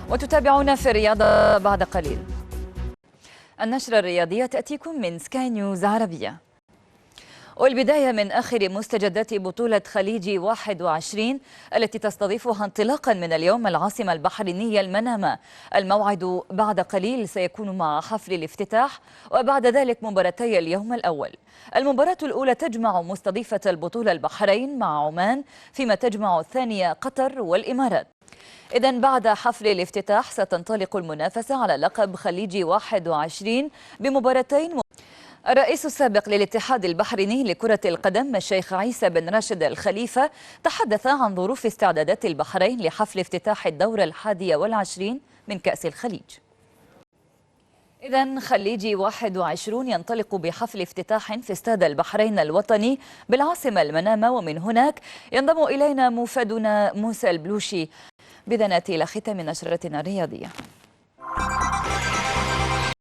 وتتابعون في الرياضة بعد قليل. النشرة الرياضية تأتيكم من سكاي نيوز عربية. والبداية من آخر مستجدات بطولة خليج 21 التي تستضيفها انطلاقا من اليوم العاصمة البحرينية المنامة. الموعد بعد قليل سيكون مع حفل الافتتاح، وبعد ذلك مباراتي اليوم الأول. المباراة الأولى تجمع مستضيفة البطولة البحرين مع عمان، فيما تجمع الثانية قطر والإمارات. إذن بعد حفل الافتتاح ستنطلق المنافسة على لقب خليج 21 بمباراتين. الرئيس السابق للاتحاد البحريني لكرة القدم الشيخ عيسى بن راشد الخليفة تحدث عن ظروف استعدادات البحرين لحفل افتتاح الدورة 21 من كأس الخليج. إذن خليج 21 ينطلق بحفل افتتاح في استاد البحرين الوطني بالعاصمة المنامة، ومن هناك ينضم إلينا موفدنا موسى البلوشي. بذا نأتي إلى ختام نشرتنا الرياضية.